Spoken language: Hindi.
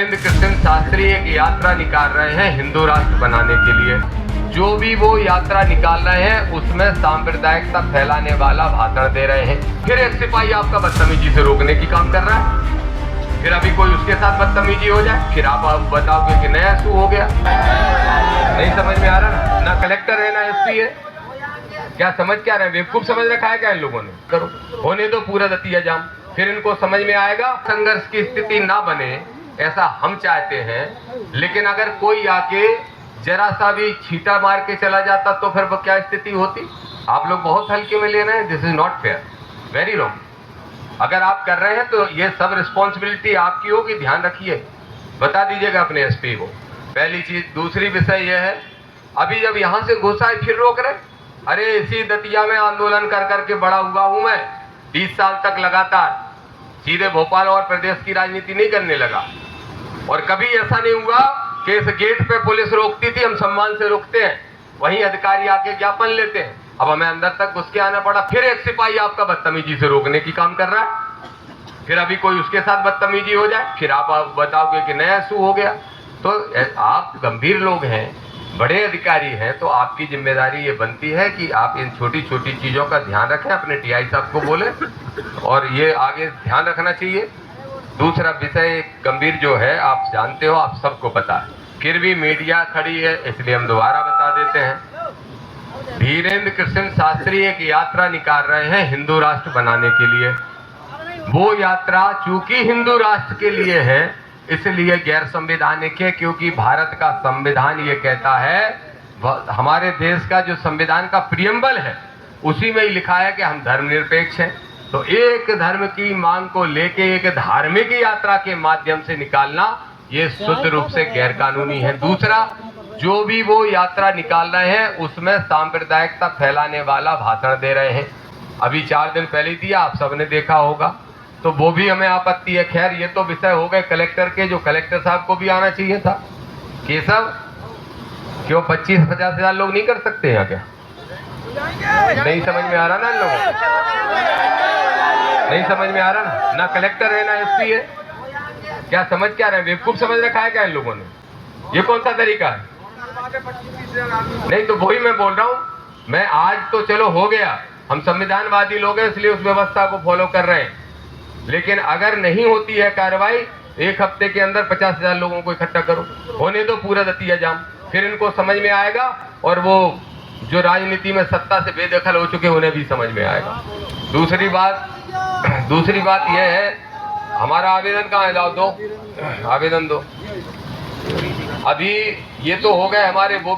धीरेन्द्र कृष्ण शास्त्री एक यात्रा निकाल रहे हैं हिंदू राष्ट्र बनाने के लिए। जो भी वो यात्रा निकाल रहे हैं उसमें सांप्रदायिकता फैलाने वाला भाषण दे रहे हैं। फिर एक सिपाही आपका बदतमीजी से रोकने की काम कर रहा है, फिर अभी कोई उसके साथ बदतमीजी हो जाए, फिर आप बताओगे कि नया इशू हो गया। नहीं समझ में आ रहा ना कलेक्टर है ना एसपी है, क्या समझ क्या रहे हैं? बेवकूफ समझ रखा है क्या इन लोगों ने? करो होने दो पूरा दतिया जाम, फिर इनको समझ में आएगा। संघर्ष की स्थिति ना बने ऐसा हम चाहते हैं, लेकिन अगर कोई आके जरा सा भी छींटा मार के चला जाता तो फिर वो क्या स्थिति होती? आप लोग बहुत हल्के में ले रहे हैं। This is not fair, very wrong. अगर आप कर रहे हैं तो ये सब रिस्पॉन्सिबिलिटी आपकी होगी, ध्यान रखिए, बता दीजिएगा अपने एसपी को। पहली चीज। दूसरी विषय यह है, अभी जब यहां से घुसा है फिर रोक रहे। अरे इसी दतिया में आंदोलन कर करके बड़ा हुआ हूं मैं, 20 साल तक लगातार सीधे भोपाल और प्रदेश की राजनीति नहीं करने लगा, और कभी ऐसा नहीं हुआ कि इस गेट पे पुलिस रोकती थी, हम सम्मान से रोकते हैं, वहीं अधिकारी आके ज्ञापन लेते हैं। अब हमें अंदर तक घुस के आना पड़ा, फिर एक सिपाही आपका बदतमीजी से रोकने की काम कर रहा है, फिर अभी कोई उसके साथ बदतमीजी हो जाए, फिर आप बताओगे कि नया इशू हो गया। तो आप गंभीर लोग हैं, बड़े अधिकारी हैं, तो आपकी जिम्मेदारी ये बनती है कि आप इन छोटी छोटी चीज़ों का ध्यान रखें, अपने टीआई साहब को बोले, और ये आगे ध्यान रखना चाहिए। दूसरा विषय गंभीर जो है, आप जानते हो, आप सबको पता है, फिर भी मीडिया खड़ी है इसलिए हम दोबारा बता देते हैं। धीरेन्द्र कृष्ण शास्त्री एक यात्रा निकाल रहे हैं हिंदू राष्ट्र बनाने के लिए। वो यात्रा चूंकि हिंदू राष्ट्र के लिए है इसलिए गैर संवैधानिक है, क्योंकि भारत का संविधान ये कहता है, हमारे देश का जो संविधान का प्रियम्बल है उसी में ही लिखा है कि हम धर्मनिरपेक्ष हैं। तो एक धर्म की मांग को लेके एक धार्मिक यात्रा के माध्यम से निकालना ये शुद्ध रूप से गैर कानूनी है। दूसरा, जो भी वो यात्रा निकाल रहे हैं उसमें सांप्रदायिकता फैलाने वाला भाषण दे रहे हैं। अभी 4 दिन पहले दिया, आप सबने देखा होगा, तो वो भी हमें आपत्ति है। खैर ये तो विषय हो गए कलेक्टर के, जो कलेक्टर साहब को भी आना चाहिए था। केशव, क्यों 25-50 हजार लोग नहीं कर सकते हैं क्या? नहीं समझ में आ रहा ना इन लोगों? नहीं समझ में आ रहा ना कलेक्टर है ना एसपी है, क्या समझ क्या रहे हैं? बेवकूफ समझ रखा है क्या इन लोगों ने? ये कौन सा तरीका है? नहीं तो वही मैं बोल रहा हूँ, मैं आज तो चलो हो गया, हम संविधानवादी लोग हैं इसलिए उस व्यवस्था को फॉलो कर रहे हैं, लेकिन अगर नहीं होती है कार्रवाई, 1 हफ्ते के अंदर 50,000 लोगों को इकट्ठा करो, होने दो पूरा दतिया जाम, फिर इनको समझ में आएगा, और वो जो राजनीति में सत्ता से बेदखल हो चुके उन्हें भी समझ में आएगा। दूसरी बात यह है, हमारा आवेदन कहाँ है? लाओ दो, आवेदन दो। अभी ये तो हो गए हमारे वो